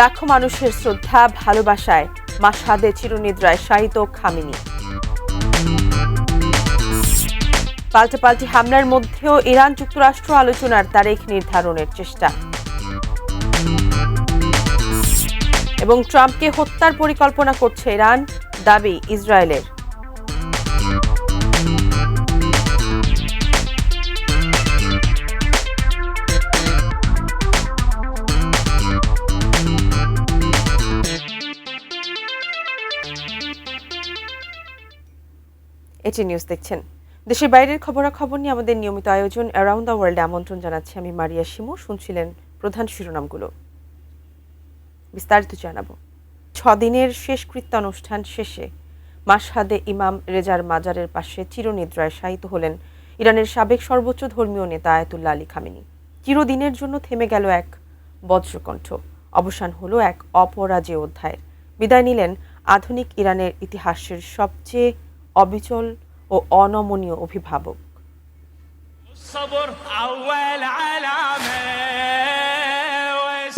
লাখো মানুষের শ্রদ্ধা ভালোবাসায় মাশহাদে চিরনিদ্রায় শায়িত খামেনি। পাল্টাপাল্টি হামলার মধ্যেও ইরান যুক্তরাষ্ট্র আলোচনার তারিখ নির্ধারণের চেষ্টা এবং ট্রাম্পকে হত্যার পরিকল্পনা করছে ইরান, দাবি ইসরায়েলের। এটি নিউজ দেখছেন। দেশের বাইরের খবরাখবর নিয়ে আমাদের নিয়মিত আয়োজন অ্যারাউন্ড দ্য ওয়ার্ল্ডে আমন্ত্রণ জানাচ্ছি আমি মারিয়া শিমু। শুনছিলেন প্রধান শিরোনামগুলো, বিস্তারিত জানাবো। 6 দিনের শেষকৃত্য অনুষ্ঠান শেষে মাশহাদে ইমাম রেজার মাজারের পাশে চিরনিদ্রায় শায়িত হলেন ইরানের সাবেক সর্বোচ্চ ধর্মীয় নেতা আয়াতুল্লাহ আলী খামেনি। চিরদিনের জন্য থেমে গেল এক বজ্রকণ্ঠ, অবসান হলো এক অপরাজেয় অধ্যায়ের। বিদায় নিলেন আধুনিক ইরানের ইতিহাসের সবচেয়ে অবিচল ও অনমনীয় অভিভাবক।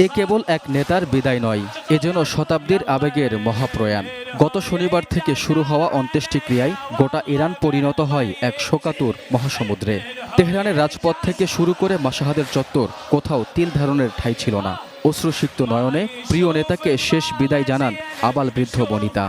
এ কেবল এক নেতার বিদায় নয়, এ যেন শতাব্দীর আবেগের মহাপ্রয়াণ। গত শনিবার থেকে শুরু হওয়া অন্ত্যেষ্টিক্রিয়ায় গোটা ইরান পরিণত হয় এক শোকাতুর মহাসমুদ্রে। তেহরানের রাজপথ থেকে শুরু করে মাশহাদের চত্বর, কোথাও তিল ধারণের ঠাঁই ছিল না। অশ্রুসিক্ত নয়নে প্রিয় নেতাকে শেষ বিদায় জানান আবাল বৃদ্ধ বনিতা।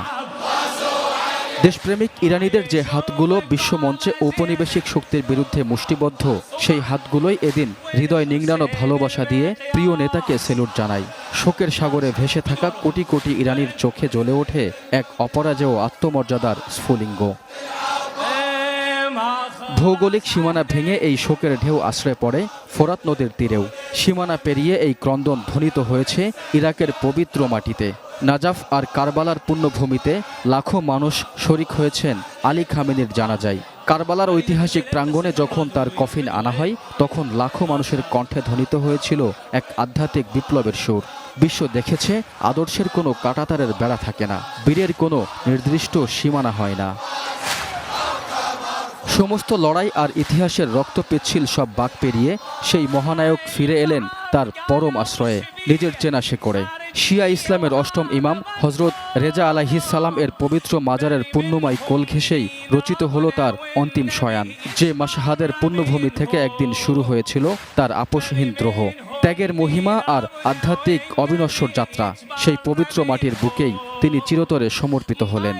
দেশপ্রেমিক ইরানিদের যে হাতগুলো বিশ্বমঞ্চে ঔপনিবেশিক শক্তির বিরুদ্ধে মুষ্টিবদ্ধ, সেই হাতগুলোই এদিন হৃদয় নিংড়ানো ভালোবাসা দিয়ে প্রিয় নেতাকে সেলুট জানায়। শোকের সাগরে ভেসে থাকা কোটি কোটি ইরানির চোখে জ্বলে ওঠে এক অপরাজেয় আত্মমর্যাদার স্ফুলিঙ্গ। ভৌগোলিক সীমানা ভেঙে এই শোকের ঢেউ আশ্রয় পড়ে ফোরাত নদীর তীরেও। সীমানা পেরিয়ে এই ক্রন্দন ধ্বনিত হয়েছে ইরাকের পবিত্র মাটিতে। নাজাফ আর কারবালার পুণ্যভূমিতে লাখো মানুষ শরিক হয়েছেন আলী খামেনির জানাজায়। কারবালার ঐতিহাসিক প্রাঙ্গণে যখন তার কফিন আনা হয়, তখন লাখো মানুষের কণ্ঠে ধ্বনিত হয়েছিল এক আধ্যাত্মিক বিপ্লবের সুর। বিশ্ব দেখেছে আদর্শের কোনো কাঁটাতারের বেড়া থাকে না, বীরের কোনো নির্দিষ্ট সীমানা হয় না। সমস্ত লড়াই আর ইতিহাসের রক্ত পিচ্ছিল সব বাঁক পেরিয়ে সেই মহানায়ক ফিরে এলেন তার পরম আশ্রয়ে, নিজের চেনা শেকড়ে। শিয়া ইসলামের অষ্টম ইমাম হজরত রেজা আলাইহিস সালাম এর পবিত্র মাজারের পুণ্যময় কোল ঘেঁষেই রচিত হলো তার অন্তিম শয়ান। যে মাশহাদের পুণ্যভূমি থেকে একদিন শুরু হয়েছিল তার আপোষহীন দ্রোহ, ত্যাগের মহিমা আর আধ্যাত্মিক অবিনশ্বর যাত্রা, সেই পবিত্র মাটির বুকেই তিনি চিরতরে সমর্পিত হলেন।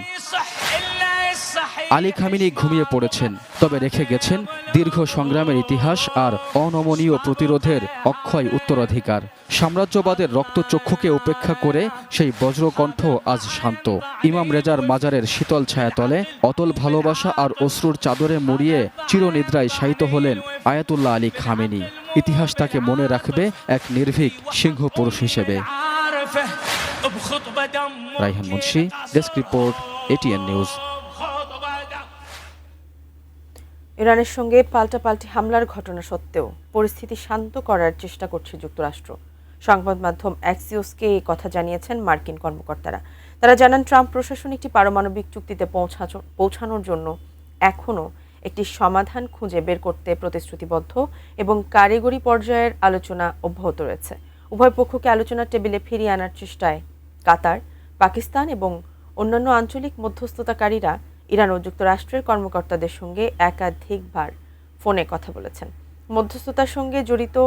আলী খামেনি ঘুমিয়ে পড়েছেন, তবে রেখে গেছেন দীর্ঘ সংগ্রামের ইতিহাস আর অনমনীয় প্রতিরোধের অক্ষয় উত্তরাধিকার। সাম্রাজ্যবাদের রক্তচক্ষুকে উপেক্ষা করে সেই বজ্রকণ্ঠ আজ শান্ত। ইমাম রেজার মাজারের শীতল ছায়াতলে অতল ভালোবাসা আর অশ্রুর চাদরে মুড়িয়ে চিরনিদ্রায় শায়িত হলেন আয়াতুল্লাহ আলী খামেনি। ইতিহাস তাকে মনে রাখবে এক নির্ভীক সিংহ পুরুষ হিসেবে। Raihan Munshi, desk report, ATN news. ইরানের সঙ্গে পাল্টাপাল্টি হামলার ঘটনা সত্ত্বেও পরিস্থিতি শান্ত করার চেষ্টা করছে যুক্তরাষ্ট্র। সংবাদ মাধ্যম অ্যাক্সিওসকে এই কথা জানিয়েছেন মার্কিন কর্মকর্তারা। তারা জানান, ট্রাম্প প্রশাসন একটি পারমাণবিক চুক্তিতে পৌঁছানোর জন্য এখনও একটি সমাধান খুঁজে বের করতে প্রতিশ্রুতিবদ্ধ এবং কারিগরি পর্যায়ের আলোচনা অব্যাহত রয়েছে। উভয় পক্ষকে আলোচনার টেবিলে ফিরিয়ে আনার চেষ্টায় কাতার, পাকিস্তান এবং অন্যান্য আঞ্চলিক মধ্যস্থতাকারীরা ইরান ও যুক্তরাষ্ট্রের কর্মকর্তাদের সঙ্গে একাধিকবার ফোনে কথা বলেছেন। মধ্যস্থতার সঙ্গে জড়িত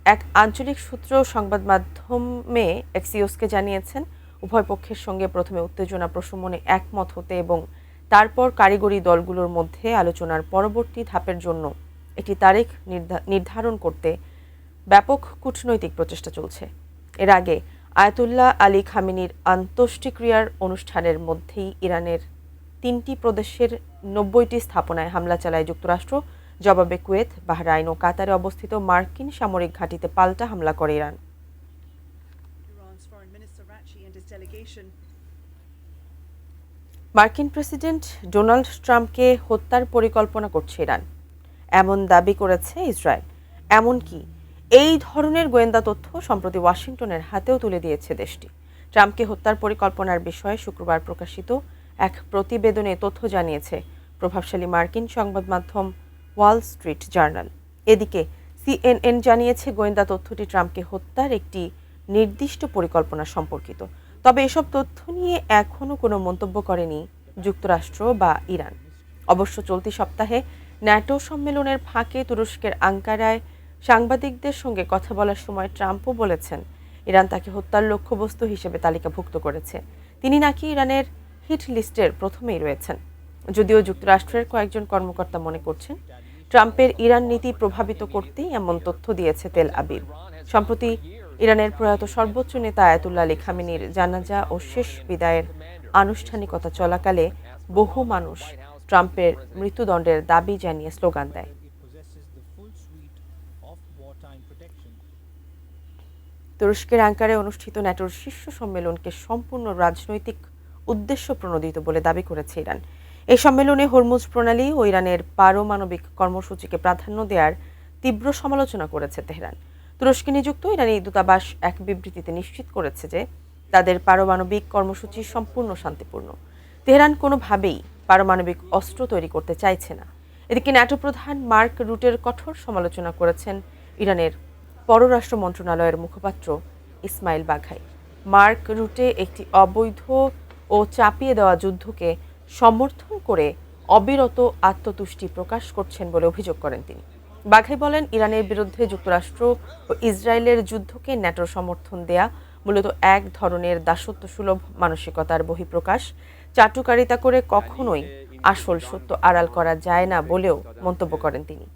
এক আঞ্চলিক সূত্র সংবাদ মাধ্যমে এক্সিওসকে জানিয়েছেন, উভয় পক্ষের সঙ্গে প্রথমে উত্তেজনা প্রশমনে একমত হতে এবং তারপর কারিগরি দলগুলোর মধ্যে আলোচনার পরবর্তী ধাপের জন্য একটি তারিখ নির্ধারণ করতে ব্যাপক কূটনৈতিক প্রচেষ্টা চলছে। এর আগে আয়াতুল্লাহ আলী খামেনির অন্ত্যেষ্টিক্রিয়ার অনুষ্ঠানের মধ্যেই ইরানের 3টি প্রদেশের 90টি স্থাপনায় হামলা চালায় যুক্তরাষ্ট্র। জবাবে কুয়েত, বাহরাইন ও কাতারে অবস্থিত মার্কিন সামরিক ঘাঁটিতে পাল্টা হামলা করে ইরান। মার্কিন প্রেসিডেন্ট ডোনাল্ড ট্রাম্পকে হত্যার পরিকল্পনা করছে ইরান, এমন দাবি করেছে ইসরায়েল। এমনকি এই ধরনের গোয়েন্দা তথ্য সম্প্রতি ওয়াশিংটনের হাতেও তুলে দিয়েছে দেশটি। ট্রাম্পকে হত্যার পরিকল্পনার বিষয়ে শুক্রবার প্রকাশিত এক প্রতিবেদনে তথ্য জানিয়েছে প্রভাবশালী মার্কিন সংবাদ মাধ্যম ওয়াল স্ট্রিট জার্নাল। এদিকে সিএনএন জানিয়েছে গোয়েন্দা তথ্যটি ট্রাম্পকে হত্যার একটি নির্দিষ্ট পরিকল্পনা সম্পর্কিত। তবে এসব তথ্য নিয়ে এখনও কোনো মন্তব্য করেনি যুক্তরাষ্ট্র বা ইরান। অবশ্য চলতি সপ্তাহে ন্যাটো সম্মেলনের ফাঁকে তুরস্কের আঙ্কারায় সাংবাদিকদের সঙ্গে কথা বলার সময় ট্রাম্পও বলেছেন ইরান তাকে হত্যার লক্ষ্যবস্তু হিসেবে তালিকাভুক্ত করেছে। তিনি নাকি ইরানের হিট লিস্টের প্রথমেই রয়েছেন। যদিও যুক্তরাষ্ট্রের কয়েকজন কর্মকর্তা মনে করছেন ট্রাম্পের ইরান নীতি প্রভাবিত করতেই এমন তথ্য দিয়েছে তেল আবিব। সম্প্রতি ইরানের প্রয়াত সর্বোচ্চ নেতা আয়াতুল্লাহ আলী খামেনির জানাজা ও শেষ বিদায়ের আনুষ্ঠানিকতা চলাকালে বহু মানুষ ট্রাম্পের মৃত্যুদণ্ডের দাবি জানিয়ে স্লোগান দেয়। তুরস্কের আঙ্কারায় অনুষ্ঠিত ন্যাটোর শীর্ষ সম্মেলনকে সম্পূর্ণ রাজনৈতিক উদ্দেশ্য প্রণোদিত বলে দাবি করেছে ইরান। এই সম্মেলনে হরমুজ প্রণালী ও ইরানের পারমাণবিক কর্মসূচিকে প্রাধান্য দেওয়ার তীব্র সমালোচনা করেছে তেহরান। তুরস্কে নিযুক্ত ইরানি দূতাবাস এক বিবৃতিতে নিশ্চিত করেছে যে তাদের পারমাণবিক কর্মসূচি সম্পূর্ণ শান্তিপূর্ণ। তেহরান কোনোভাবেই পারমাণবিক অস্ত্র তৈরি করতে চাইছে না। এদিকে ন্যাটো প্রধান মার্ক রুটের কঠোর সমালোচনা করেছেন ইরানের পররাষ্ট্র মন্ত্রণালয়ের মুখপাত্র ইসমাইল বাঘাই। মার্ক রুটে একটি অবৈধ ও চাপিয়ে দেওয়া যুদ্ধকে সমর্থন করে অবিরত আত্মতুষ্টি প্রকাশ করছেন বলে অভিযোগ করেন তিনি। বাঘাই বলেন, ইরানের বিরুদ্ধে যুক্তরাষ্ট্র ও ইসরায়েলের যুদ্ধকে ন্যাটোর সমর্থন দেয়া মূলত এক ধরনের দাসত্বসুলভ মানসিকতার বহিঃপ্রকাশ। চাটুকারিতা করে কখনোই আসল সত্য আড়াল করা যায় না বলেও মন্তব্য করেন তিনি।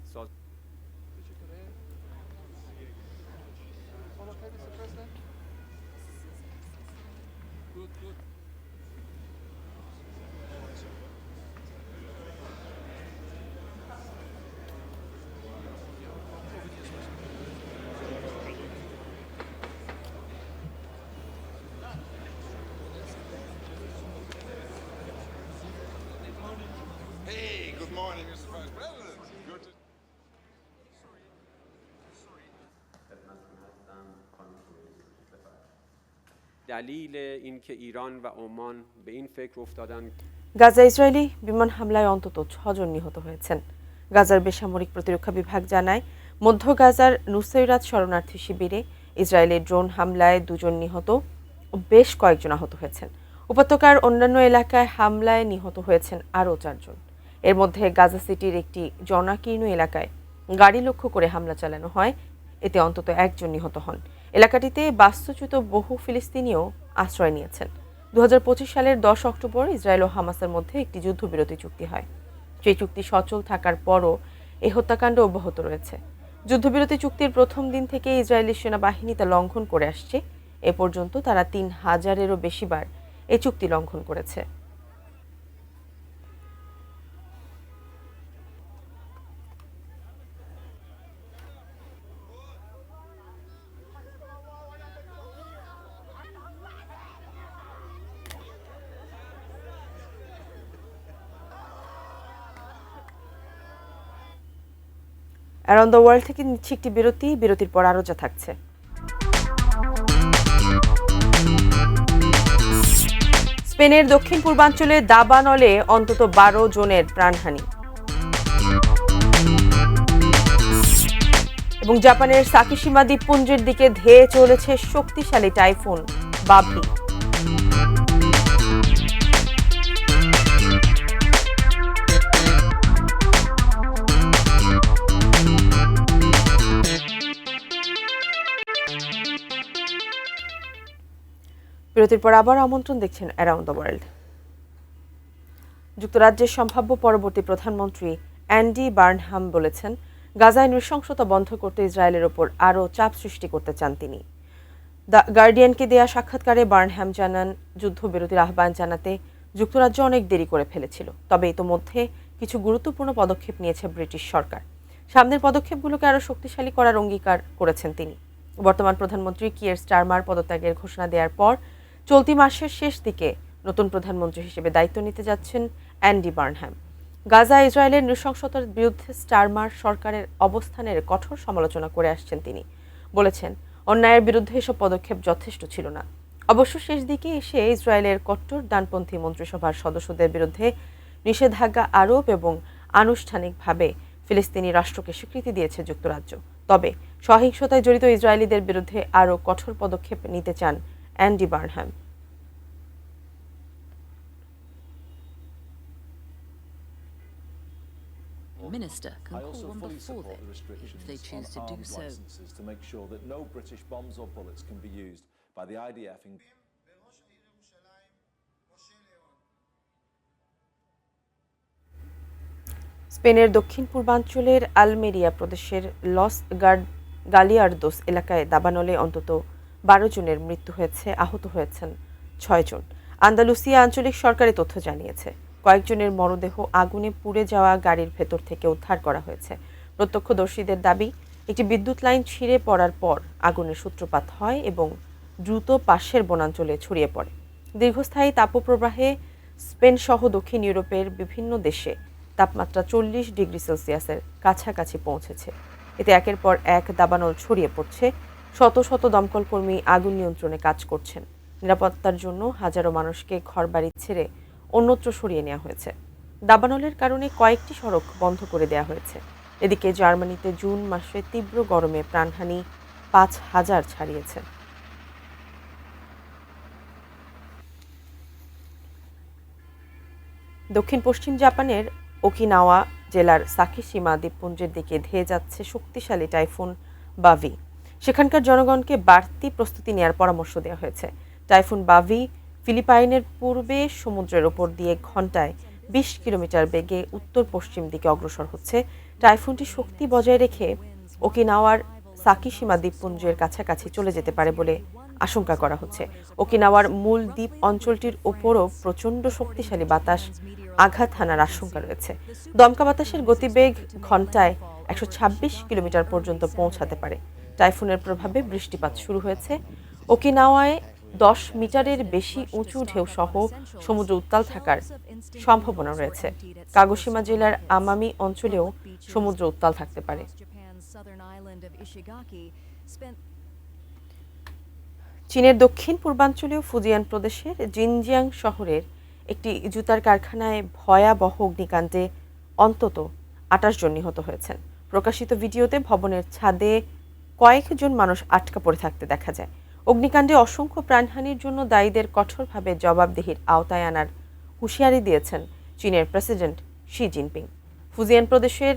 Hey, good morning, Mr. Vice President. Good to... دلیل اینکه ایران و عمان به این فکر افتادن Gaza Israeli বিমান হামলায় অন্তত 6 জন নিহত হয়েছেন। গাজার বেসামরিক প্রতিরক্ষা বিভাগ জানায়, মধ্য গাজার নুসৈরাত শরণার্থী শিবিরে ইসরায়েলের ড্রোন হামলায় 2 জন নিহত ও বেশ কয়েকজন আহত হয়েছেন। উপত্যকার অন্যান্য এলাকায় হামলায় নিহত হয়েছেন আরও 4 জন। এর মধ্যে গাজা সিটির একটি জনাকীর্ণ এলাকায় গাড়ি লক্ষ্য করে হামলা চালানো হয়, এতে অন্তত 1 জন নিহত হন। এলাকাটিতে বাস্তুচ্যুত বহু ফিলিস্তিনিও আশ্রয় নিয়েছেন। 2025 সালের 10 অক্টোবর ইসরায়েল ও হামাসের মধ্যে একটি যুদ্ধবিরতি চুক্তি হয়। সেই চুক্তি সচল থাকার পরও এই হত্যাকাণ্ড অব্যাহত রয়েছে। যুদ্ধবিরতি চুক্তির প্রথম দিন থেকে ইসরায়েলি সেনাবাহিনী তা লঙ্ঘন করে আসছে। এ পর্যন্ত তারা 3000-এরও বেশি বার এই চুক্তি লঙ্ঘন করেছে। অ্যারাউন্ড দ্য ওয়ার্ল্ড থেকে নিচ্ছে একটি বিরতির পর আরও যা থাকছে। স্পেনের দক্ষিণ পূর্বাঞ্চলে দাবানলে অন্তত 12 জনের প্রাণহানি এবং জাপানের সাকিশিমা দ্বীপপুঞ্জের দিকে ধেয়ে চলেছে শক্তিশালী টাইফুন বাভি। বিরতির পর আবার আমন্ত্রণ, দেখছেন অ্যারাউন্ড দ্য ওয়ার্ল্ড। যুক্তরাজ্যের সম্ভাব্য পরবর্তী প্রধানমন্ত্রী অ্যান্ডি বার্নহাম বলেছেন, গাজায় নৃশংসতা বন্ধ করতে ইসরায়েলের ওপর আরও চাপ সৃষ্টি করতে চান তিনি। দ্য গার্ডিয়ানকে দেয়া সাক্ষাৎকারে বার্নহাম জানান, যুদ্ধবিরতির আহ্বান জানাতে যুক্তরাজ্য অনেক দেরি করে ফেলেছিল, তবে ইতোমধ্যে কিছু গুরুত্বপূর্ণ পদক্ষেপ নিয়েছে ব্রিটিশ সরকার। সামনের পদক্ষেপগুলোকে আরও শক্তিশালী করার অঙ্গীকার করেছেন তিনি। বর্তমান প্রধানমন্ত্রী কিয়ার স্টারমার পদত্যাগের ঘোষণা দেওয়ার পর চলতি মাসের শেষ দিকে নতুন প্রধানমন্ত্রী হিসেবে দায়িত্ব নিতে যাচ্ছেন অ্যান্ডি বার্নহাম। গাজা ইসরায়েলের নৃশংসতার বিরুদ্ধে স্টারমার সরকারের অবস্থানের কঠোর সমালোচনা করে আসছেন তিনি। বলেছেন, অন্যায়ের বিরুদ্ধে এসব পদক্ষেপ যথেষ্ট ছিল না। অবশ্য শেষ দিকে এসে ইসরায়েলের কট্টর ডানপন্থী মন্ত্রিসভার সদস্যদের বিরুদ্ধে নিষেধাজ্ঞা আরোপ এবং আনুষ্ঠানিকভাবে ফিলিস্তিনি রাষ্ট্রকে স্বীকৃতি দিয়েছে যুক্তরাজ্য। তবে সহিংসতায় জড়িত ইসরায়েলিদের বিরুদ্ধে আরও কঠোর পদক্ষেপ নিতে চান Andy Burnham. Minister can I call also them fully before support then, the restrictions if they choose to on do arms so. licenses to make sure that no British bombs or bullets can be used by the IDF in স্পেনের দক্ষিণ পূর্বাঞ্চলের Almeria প্রদেশের loss গালিয়ার্দোস এলাকায় দাবানলে অন্তত 12 জনের মৃত্যু হয়েছে, আহত হয়েছেন 6 জন। আন্দালুসিয়া আঞ্চলিক সরকারি তথ্য জানিয়েছে কয়েকজনের মরদেহ আগুনে পুড়ে যাওয়া গাড়ির ভেতর থেকে উদ্ধার করা হয়েছে। প্রত্যক্ষদর্শীদের দাবি, একটি বিদ্যুৎ লাইন ছিঁড়ে পড়ার পর আগুনের সূত্রপাত হয় এবং দ্রুত পাশের বনাঞ্চলে ছড়িয়ে পড়ে। দীর্ঘস্থায়ী তাপপ্রবাহে স্পেন সহ দক্ষিণ ইউরোপের বিভিন্ন দেশে তাপমাত্রা 40 ডিগ্রি সেলসিয়াসের কাছাকাছি পৌঁছেছে। এতে একের পর এক দাবানল ছড়িয়ে পড়ছে। শত শত দমকল কর্মী আগুন নিয়ন্ত্রণে কাজ করছেন। নিরাপত্তার জন্য হাজারো মানুষকে ঘরবাড়ি ছেড়ে অন্যত্র সরিয়ে নেওয়া হয়েছে। দাবানলের কারণে কয়েকটি সড়ক বন্ধ করে দেওয়া হয়েছে। এদিকে জার্মানিতে জুন মাসে তীব্র গরমে প্রাণহানি 5,000 ছাড়িয়েছে। দক্ষিণ পশ্চিম জাপানের ওকিনাওয়া জেলার সাকিশিমা দ্বীপপুঞ্জের দিকে ধেয়ে যাচ্ছে শক্তিশালী টাইফুন বাভি। সেখানকার জনগণকে বাড়তি প্রস্তুতি নেওয়ার পরামর্শ দেওয়া হয়েছে। টাইফুন বাভি ফিলিপাইনের পূর্বে সমুদ্রের ওপর দিয়ে ঘন্টায় 20 কিলোমিটার বেগে উত্তর পশ্চিম দিকে অগ্রসর হচ্ছে। টাইফুনটি শক্তি বজায় রেখে ওকিনাওয়ার সাকিশিমা দ্বীপপুঞ্জের কাছাকাছি চলে যেতে পারে বলে আশঙ্কা করা হচ্ছে। ওকিনাওয়ার মূল দ্বীপ অঞ্চলটির ওপরও প্রচণ্ড শক্তিশালী বাতাস আঘাত হানার আশঙ্কা রয়েছে। দমকা বাতাসের গতিবেগ ঘন্টায় 126 কিলোমিটার পর্যন্ত পৌঁছাতে পারে। টাইফুনের প্রভাবে বৃষ্টিপাত শুরু হয়েছে। ওকিনাওয়ায় 10 মিটারের বেশি উঁচু ঢেউ সহ সমুদ্র উত্তাল থাকার সম্ভাবনা রয়েছে। কাগোশিমা জেলার আমামি অঞ্চলেও সমুদ্র উত্তাল থাকতে পারে। চীনের দক্ষিণ পূর্বাঞ্চলীয় ফুজিয়ান প্রদেশের জিনজিয়াং শহরের একটি জুতার কারখানায় ভয়াবহ অগ্নিকাণ্ডে অন্তত 28 জন নিহত হয়েছেন। প্রকাশিত ভিডিওতে ভবনের ছাদে কয়েকজন মানুষ আটকা পড়ে থাকতে দেখা যায়। অগ্নিকাণ্ডে অসংখ্য প্রাণহানির জন্য দায়ীদের কঠোরভাবে জবাবদিহির আওতায় আনার হুঁশিয়ারি দিয়েছেন চীনের প্রেসিডেন্ট শি জিনপিং। ফুজিয়ান প্রদেশের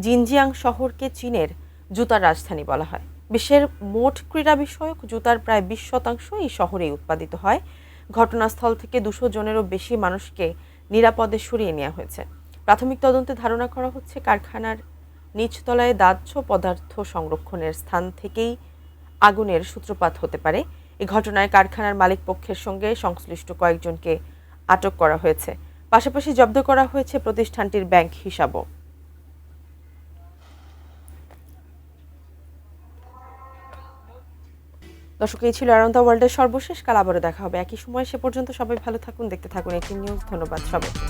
জিনজিয়াং শহরকে চীনের জুতার রাজধানী বলা হয়। বিশ্বের মোট ক্রীড়া বিষয়ক জুতার প্রায় 20% এই শহরেই উৎপাদিত হয়। ঘটনাস্থল থেকে 200 জনেরও বেশি মানুষকে নিরাপদে সরিয়ে নেওয়া হয়েছে। প্রাথমিক তদন্তে ধারণা করা হচ্ছে কারখানার নিচতলায় দাহ্য পদার্থ সংরক্ষণের স্থান থেকেই আগুনের সূত্রপাত হতে পারে। এই ঘটনায় কারখানার মালিক পক্ষের সঙ্গে সংশ্লিষ্ট কয়েকজনকে আটক করা হয়েছে। পাশাপাশি জব্দ করা হয়েছে প্রতিষ্ঠানটির ব্যাংক হিসাবও। দর্শক, এই ছিল অ্যারাউন্ড দ্য ওয়ার্ল্ডের সর্বশেষ। কাল আবারও দেখা হবে একই সময়। সে পর্যন্ত সবাই ভালো থাকুন, দেখতে থাকুন 18 নিউজ। ধন্যবাদ সবাইকে।